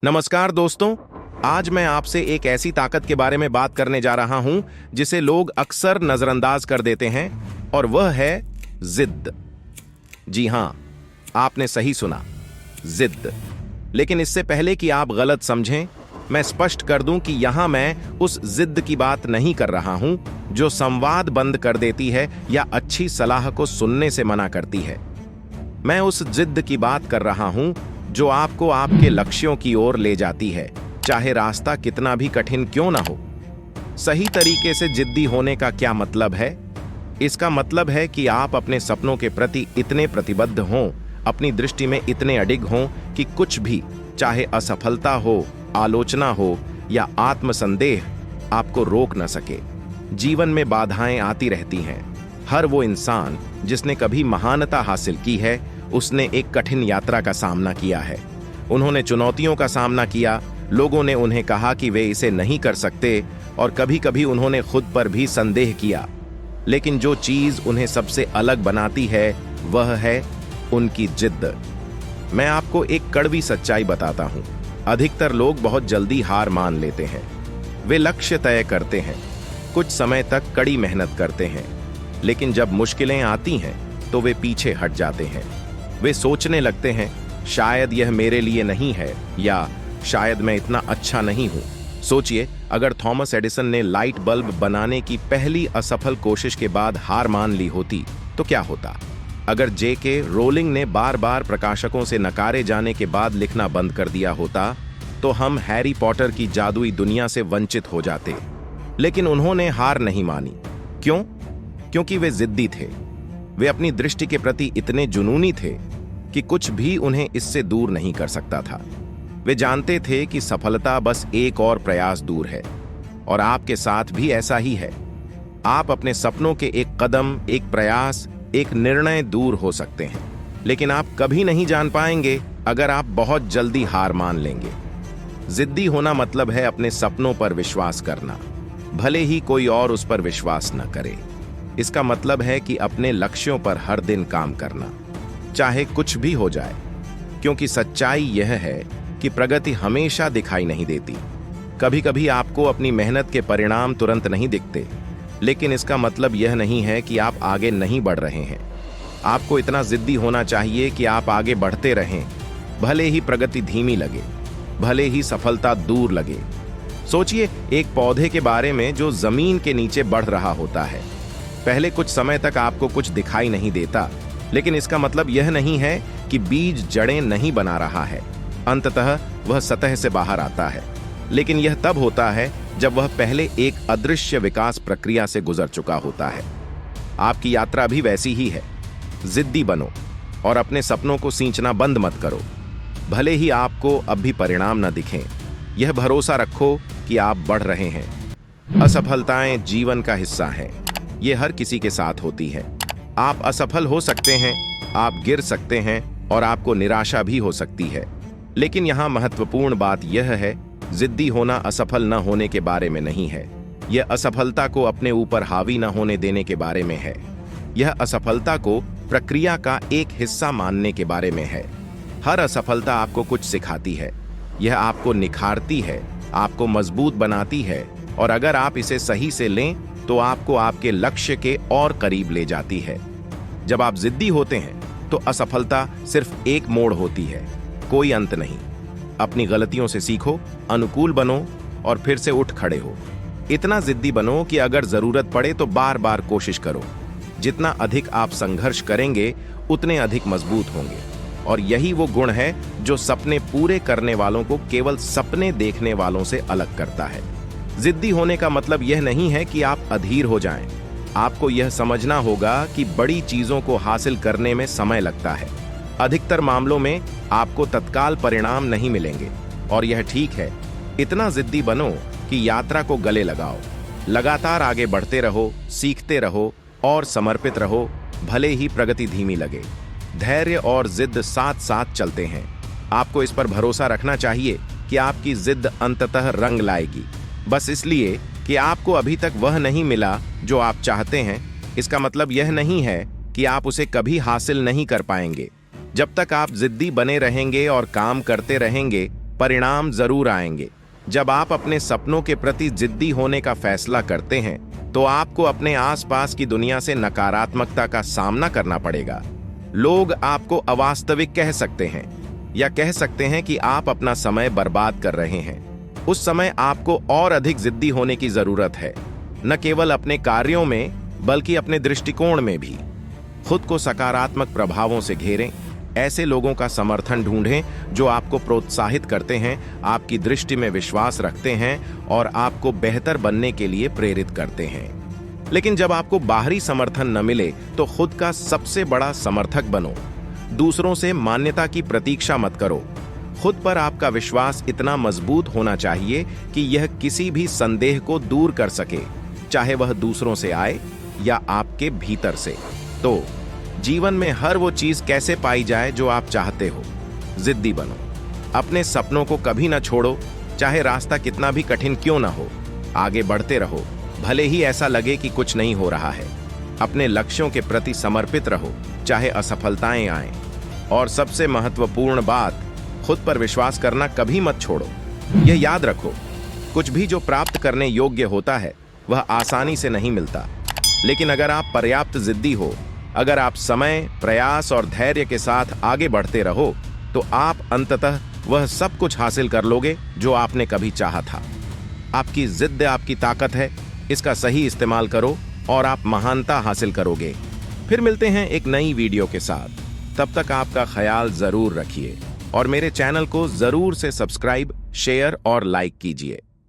नमस्कार दोस्तों। आज मैं आपसे एक ऐसी ताकत के बारे में बात करने जा रहा हूं जिसे लोग अक्सर नजरअंदाज कर देते हैं, और वह है जिद। जी हां, आपने सही सुना, जिद। लेकिन इससे पहले कि आप गलत समझें, मैं स्पष्ट कर दूं कि यहां मैं उस जिद की बात नहीं कर रहा हूं जो संवाद बंद कर देती है या अच्छी सलाह को सुनने से मना करती है। मैं उस जिद की बात कर रहा हूं जो आपको आपके लक्ष्यों की ओर ले जाती है, चाहे रास्ता कितना भी कठिन क्यों ना हो। सही तरीके से जिद्दी होने का क्या मतलब है? इसका मतलब है कि आप अपने सपनों के प्रति इतने प्रतिबद्ध हों, अपनी दृष्टि में इतने अडिग हों कि कुछ भी, चाहे असफलता हो, आलोचना हो या आत्मसंदेह, आपको रोक न सके। जीवन में बाधाएं आती रहती हैं। हर वो इंसान जिसने कभी महानता हासिल की है, उसने एक कठिन यात्रा का सामना किया है। उन्होंने चुनौतियों का सामना किया, लोगों ने उन्हें कहा कि वे इसे नहीं कर सकते, और कभी कभी उन्होंने खुद पर भी संदेह किया। लेकिन जो चीज उन्हें सबसे अलग बनाती है वह है उनकी जिद। मैं आपको एक कड़वी सच्चाई बताता हूं। अधिकतर लोग बहुत जल्दी हार मान लेते हैं। वे लक्ष्य तय करते हैं, कुछ समय तक कड़ी मेहनत करते हैं, लेकिन जब मुश्किलें आती हैं तो वे पीछे हट जाते हैं। वे सोचने लगते हैं, शायद यह मेरे लिए नहीं है, या शायद मैं इतना अच्छा नहीं हूं। सोचिए, अगर थॉमस एडिसन ने लाइट बल्ब बनाने की पहली असफल कोशिश के बाद हार मान ली होती तो क्या होता? अगर जेके रोलिंग ने बार बार प्रकाशकों से नकारे जाने के बाद लिखना बंद कर दिया होता तो हम हैरी पॉटर की जादुई दुनिया से वंचित हो जाते। लेकिन उन्होंने हार नहीं मानी। क्यों? क्योंकि वे जिद्दी थे। वे अपनी दृष्टि के प्रति इतने जुनूनी थे कि कुछ भी उन्हें इससे दूर नहीं कर सकता था। वे जानते थे कि सफलता बस एक और प्रयास दूर है, और आपके साथ भी ऐसा ही है। आप अपने सपनों के एक कदम, एक प्रयास, एक निर्णय दूर हो सकते हैं, लेकिन आप कभी नहीं जान पाएंगे अगर आप बहुत जल्दी हार मान लेंगे। जिद्दी होना मतलब है अपने सपनों पर विश्वास करना, भले ही कोई और उस पर विश्वास न करे। इसका मतलब है कि अपने लक्ष्यों पर हर दिन काम करना, चाहे कुछ भी हो जाए। क्योंकि सच्चाई यह है कि प्रगति हमेशा दिखाई नहीं देती। कभी कभी आपको अपनी मेहनत के परिणाम तुरंत नहीं दिखते, लेकिन इसका मतलब यह नहीं है कि आप आगे नहीं बढ़ रहे हैं। आपको इतना जिद्दी होना चाहिए कि आप आगे बढ़ते रहें, भले ही प्रगति धीमी लगे, भले ही सफलता दूर लगे। सोचिए एक पौधे के बारे में जो जमीन के नीचे बढ़ रहा होता है। पहले कुछ समय तक आपको कुछ दिखाई नहीं देता, लेकिन इसका मतलब यह नहीं है कि बीज जड़ें नहीं बना रहा है। अंततः वह सतह से बाहर आता है, लेकिन यह तब होता है जब वह पहले एक अदृश्य विकास प्रक्रिया से गुजर चुका होता है। आपकी यात्रा भी वैसी ही है। जिद्दी बनो और अपने सपनों को सींचना बंद मत करो, भले ही आपको अब भी परिणाम न दिखें। यह भरोसा रखो कि आप बढ़ रहे हैं। असफलताएं जीवन का हिस्सा हैं। ये हर किसी के साथ होती है। आप असफल हो सकते हैं, आप गिर सकते हैं, और आपको निराशा भी हो सकती है। लेकिन यहाँ महत्वपूर्ण बात यह है, जिद्दी होना असफल न होने के बारे में नहीं है। यह असफलता को अपने ऊपर हावी न होने देने के बारे में है। यह असफलता को प्रक्रिया का एक हिस्सा मानने के बारे में है। हर असफलता आपको कुछ सिखाती है। यह आपको निखारती है, आपको मजबूत बनाती है, और अगर आप इसे सही से लें तो आपको आपके लक्ष्य के और करीब ले जाती है। जब आप जिद्दी होते हैं तो असफलता सिर्फ एक मोड़ होती है, कोई अंत नहीं। अपनी गलतियों से सीखो, अनुकूल बनो, और फिर से उठ खड़े हो। इतना जिद्दी बनो कि अगर जरूरत पड़े तो बार बार कोशिश करो। जितना अधिक आप संघर्ष करेंगे, उतने अधिक मजबूत होंगे। और यही वो गुण है जो सपने पूरे करने वालों को केवल सपने देखने वालों से अलग करता है। जिद्दी होने का मतलब यह नहीं है कि आप अधीर हो जाएं। आपको यह समझना होगा कि बड़ी चीजों को हासिल करने में समय लगता है। अधिकतर मामलों में आपको तत्काल परिणाम नहीं मिलेंगे, और यह ठीक है। इतना जिद्दी बनो कि यात्रा को गले लगाओ। लगातार आगे बढ़ते रहो, सीखते रहो और समर्पित रहो, भले ही प्रगति धीमी लगे। धैर्य और जिद साथ साथ चलते हैं। आपको इस पर भरोसा रखना चाहिए कि आपकी जिद अंततः रंग लाएगी। बस इसलिए कि आपको अभी तक वह नहीं मिला जो आप चाहते हैं, इसका मतलब यह नहीं है कि आप उसे कभी हासिल नहीं कर पाएंगे। जब तक आप जिद्दी बने रहेंगे और काम करते रहेंगे, परिणाम जरूर आएंगे। जब आप अपने सपनों के प्रति जिद्दी होने का फैसला करते हैं तो आपको अपने आसपास की दुनिया से नकारात्मकता का सामना करना पड़ेगा। लोग आपको अवास्तविक कह सकते हैं या कह सकते हैं कि आप अपना समय बर्बाद कर रहे हैं। उस समय आपको और अधिक जिद्दी होने की जरूरत है, न केवल अपने कार्यों में बल्कि अपने दृष्टिकोण में भी। खुद को सकारात्मक प्रभावों से घेरें, ऐसे लोगों का समर्थन ढूंढें जो आपको प्रोत्साहित करते हैं, आपकी दृष्टि में विश्वास रखते हैं और आपको बेहतर बनने के लिए प्रेरित करते हैं। लेकिन जब आपको बाहरी समर्थन न मिले तो खुद का सबसे बड़ा समर्थक बनो। दूसरों से मान्यता की प्रतीक्षा मत करो। खुद पर आपका विश्वास इतना मजबूत होना चाहिए कि यह किसी भी संदेह को दूर कर सके, चाहे वह दूसरों से आए या आपके भीतर से। तो जीवन में हर वो चीज कैसे पाई जाए जो आप चाहते हो। जिद्दी बनो, अपने सपनों को कभी ना छोड़ो, चाहे रास्ता कितना भी कठिन क्यों ना हो। आगे बढ़ते रहो, भले ही ऐसा लगे कि कुछ नहीं हो रहा है। अपने लक्ष्यों के प्रति समर्पित रहो, चाहे असफलताएं आएं। और सबसे महत्वपूर्ण बात, खुद पर विश्वास करना कभी मत छोड़ो। यह याद रखो, कुछ भी जो प्राप्त करने योग्य होता है वह आसानी से नहीं मिलता। लेकिन अगर आप पर्याप्त जिद्दी हो, अगर आप समय, प्रयास और धैर्य के साथ आगे बढ़ते रहो, तो आप अंततः वह सब कुछ हासिल कर लोगे जो आपने कभी चाहा था। आपकी जिद्द आपकी ताकत है, इसका सही इस्तेमाल करो और आप महानता हासिल करोगे। फिर मिलते हैं एक नई वीडियो के साथ। तब तक आपका ख्याल जरूर रखिए और मेरे चैनल को जरूर से सब्सक्राइब, शेयर और लाइक कीजिए।